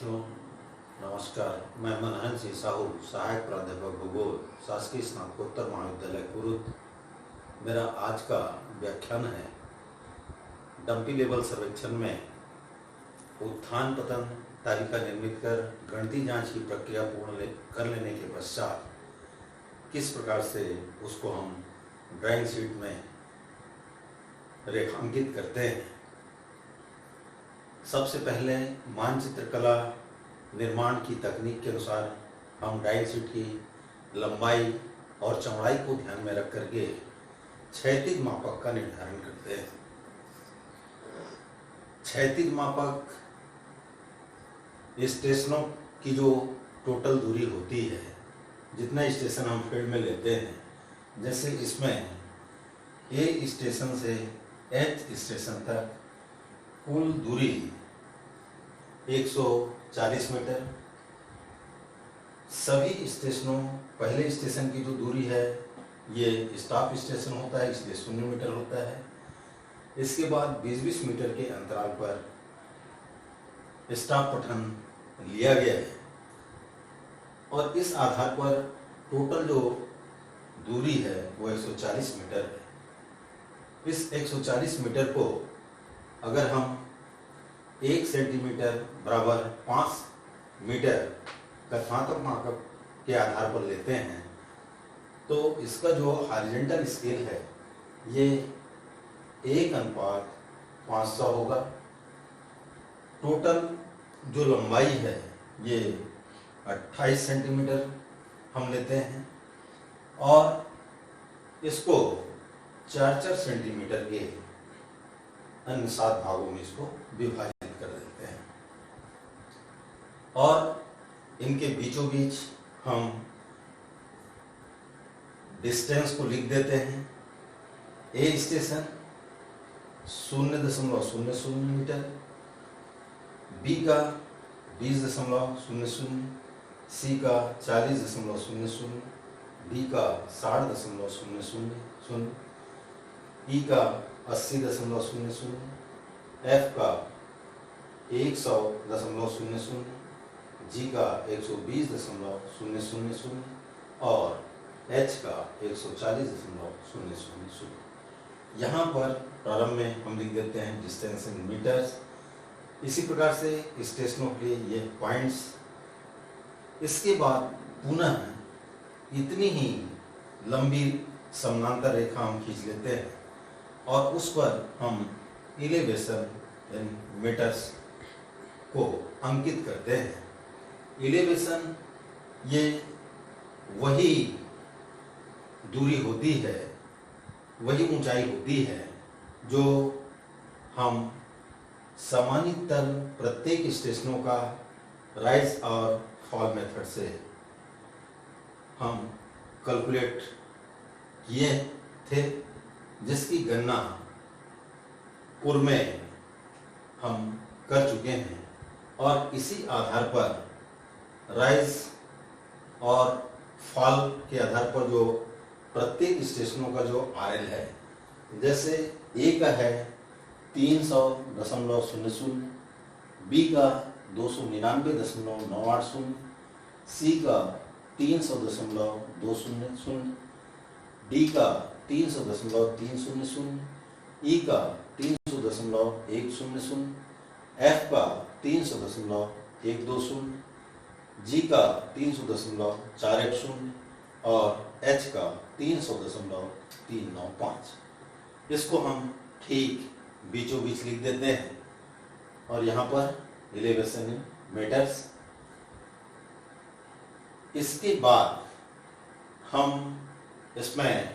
तो नमस्कार, मैं मनहन सिंह साहू, सहायक प्राध्यापक भूगोल, शासकीय स्नातकोत्तर महाविद्यालय कुरुद। मेरा आज का व्याख्यान है डंपी लेवल सर्वेक्षण में उत्थान पतन तालिका निर्मित कर गणितीय जांच की प्रक्रिया पूर्ण कर लेने के पश्चात किस प्रकार से उसको हम ड्राइंग शीट में रेखांकित करते हैं। सबसे पहले मानचित्र कला निर्माण की तकनीक के अनुसार हम ड्राइंग शीट की लंबाई और चौड़ाई को ध्यान में रख करके क्षैतिज मापक का निर्धारण करते हैं। क्षैतिज मापक स्टेशनों की जो टोटल दूरी होती है, जितना स्टेशन हम फील्ड में लेते हैं, जैसे इसमें ए स्टेशन से एच स्टेशन तक कुल दूरी 140 मीटर। सभी स्टेशनों, पहले स्टेशन की जो दूरी है ये स्टॉप स्टेशन होता है, इसलिए 0 मीटर होता है। इसके बाद 20-20 मीटर के अंतराल पर स्टॉप पठन लिया गया है और इस आधार पर टोटल जो दूरी है वो 140 मीटर है। इस 140 मीटर को अगर हम 1 सेंटीमीटर बराबर 5 मीटर कथात्मक मापक के आधार पर लेते हैं तो इसका जो हॉरिजॉन्टल स्केल है ये 1:500 होगा। टोटल जो लंबाई है ये 28 सेंटीमीटर हम लेते हैं और इसको 4-4 सेंटीमीटर के अन्य 7 भागों में इसको विभाजित कर देते हैं और इनके बीचों बीच हम डिस्टेंस को लिख देते हैं। ए स्टेशन 0.00 मीटर, बी का 20.00, सी का 40.00, डी का 60.00, ई का 80.00, एफ का 100.00, जी का 120.000 और एच का 140.000। यहाँ पर प्रारंभ में हम लिख देते हैं डिस्टेंस इन मीटर्स। इसी प्रकार से स्टेशनों के ये पॉइंट्स। इसके बाद पुनः इतनी ही लंबी समानांतर रेखा हम खींच लेते हैं और उस पर हम इलेवेशन इन मीटर्स को अंकित करते हैं। इलेवेशन ये वही दूरी होती है, वही ऊंचाई होती है जो हम सामान्यतः प्रत्येक स्टेशनों का राइज और फॉल मेथड से हम कैलकुलेट किए थे, जिसकी गणना पूर्व में हम कर चुके हैं और इसी आधार पर राइज और फॉल के आधार पर जो प्रत्येक स्टेशनों का जो आरएल है, जैसे ए का है 300.00, बी का 299.980, सी का 300.200, डी का 300.300, ई का 300.100, एफ का 300.120, जी का 300.410 और एच का 300.395। इसको हम ठीक बीचों बीच लिख देते हैं और यहाँ पर इलेवेशन इन मीटर्स। इसके बाद हम इसमें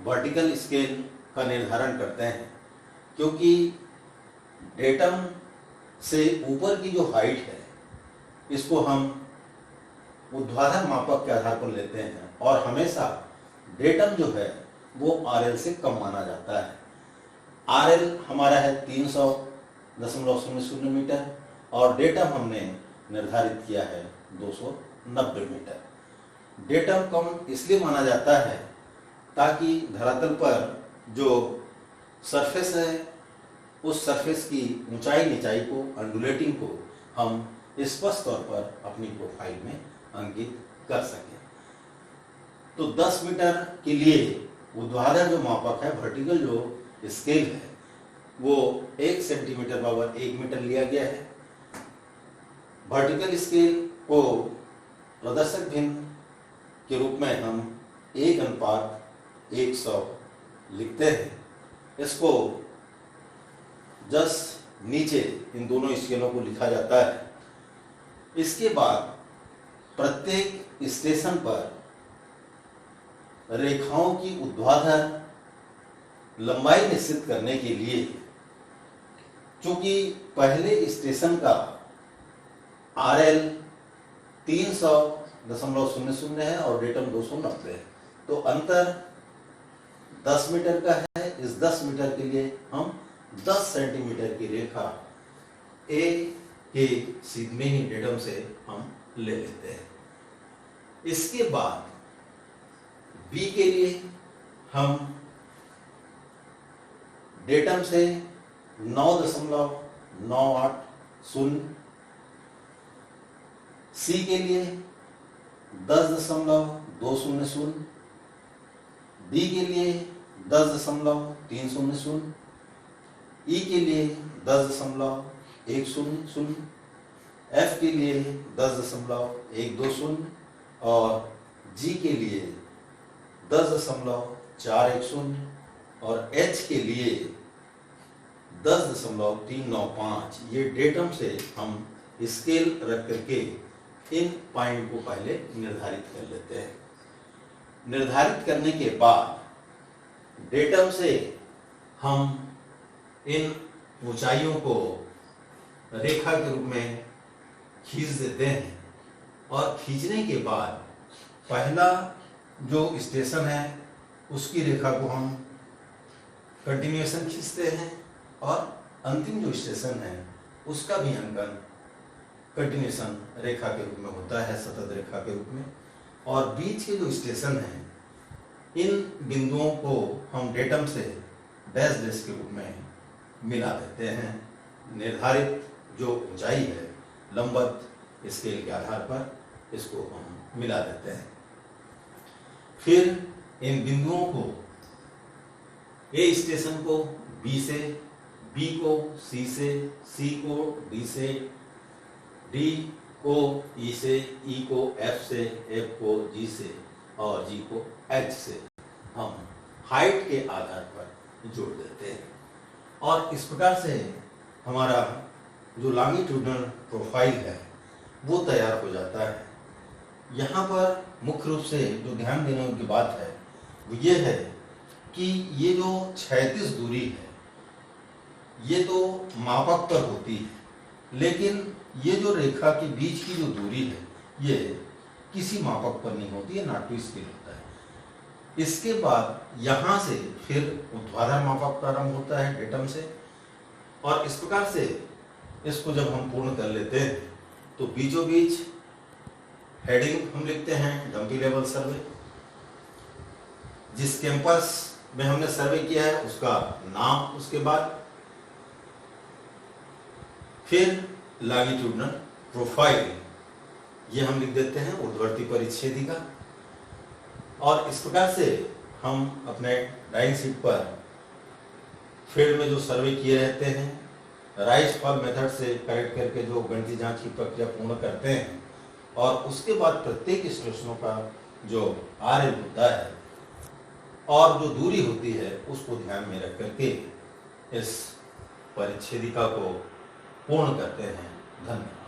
वर्टिकल स्केल का निर्धारण करते हैं, क्योंकि डेटम से ऊपर की जो हाइट है इसको हम ऊर्ध्वाधर मापक के आधार पर लेते हैं और हमेशा डेटम जो है वो आरएल से कम माना जाता है। आरएल हमारा है 300.00 मीटर और डेटम हमने निर्धारित किया है 290 मीटर। डेटम कम इसलिए माना जाता है ताकि धरातल पर जो सरफेस है उस सरफेस की ऊंचाई नीचाई को, अंडुलेटिंग को हम स्पष्ट तौर पर अपनी प्रोफाइल में अंकित कर सकें। तो 10 मीटर के लिए ऊर्ध्वाधर जो मापक है, वर्टिकल जो स्केल है, वो 1 सेंटीमीटर बराबर 1 मीटर लिया गया है। वर्टिकल स्केल को प्रदर्शक भिन्न के रूप में हम 1:100 लिखते हैं। इसको जस्ट नीचे इन दोनों स्केलों को लिखा जाता है। इसके बाद प्रत्येक स्टेशन पर रेखाओं की ऊर्ध्वाधर लंबाई निश्चित करने के लिए, चूंकि पहले स्टेशन का RL 300.00 है और डेटम 290 है, तो अंतर 10 मीटर का है। इस 10 मीटर के लिए हम 10 सेंटीमीटर की रेखा A के सीध में ही डेटम से हम ले लेते हैं। इसके बाद B के लिए हम डेटम से 9.980, C के लिए 10.200, D के लिए 10.300, E के लिए 10.100, F के लिए 10.120 और G के लिए 10.410 और H के लिए 10.395। ये डेटम से हम स्केल रख करके इन पॉइंट को पहले निर्धारित कर लेते हैं। निर्धारित करने के बाद डेटम से हम इन ऊंचाइयों को रेखा के रूप में खींच देते हैं और खींचने के बाद पहला जो स्टेशन है उसकी रेखा को हम कंटिन्यूएशन खींचते हैं और अंतिम जो स्टेशन है उसका भी अंकन कंटिन्यूएशन रेखा के रूप में होता है, सतत रेखा के रूप में। और बीच के जो स्टेशन हैं इन बिंदुओं को हम डेटम से डैश डैश के रूप में मिला देते हैं। निर्धारित जो ऊंचाई है लंबवत स्केल के आधार पर इसको हम मिला देते हैं। फिर इन बिंदुओं को A स्टेशन को B से, B को C से, C को D से, D को E से, E को F से, F को G से और G को H से हम हाइट के आधार पर जोड़ देते हैं। और इस प्रकार से हमारा जो लॉन्गिट्यूडनल प्रोफाइल है वो तैयार हो जाता है। यहाँ पर मुख्य रूप से जो ध्यान देने की बात है वो ये है कि ये जो क्षैतिज दूरी है ये तो मापक पर होती है, लेकिन ये जो रेखा के बीच की जो दूरी है ये किसी मापक पर नहीं होती है, नॉट टू स्केल होता है। इसके बाद यहाँ से फिर ऊर्ध्वाधर मापक प्रारंभ होता है डेटम से, और इस प्रकार से इसको जब हम पूर्ण कर लेते हैं तो बीचों बीच हेडिंग हम लिखते हैं डंपी लेवल सर्वे। जिस कैंपस में हमने सर्वे किया है उसका नाम, उसके बाद फिर लॉन्गिट्यूडनल प्रोफाइल ये हम लिख देते हैं ऊर्ध्ववर्ती परिच्छेदिका। और इस प्रकार से हम अपने ड्राइंग शीट पर फील्ड में जो सर्वे किए रहते हैं राइज फॉल मेथड से करेक्ट करके जो गणितीय जांच की प्रक्रिया पूर्ण करते हैं, और उसके बाद प्रत्येक स्टेशनों का जो RL होता है और जो दूरी होती है उसको ध्यान में रख करके इस परिच्छेदिका को पूर्ण करते हैं। धन्यवाद।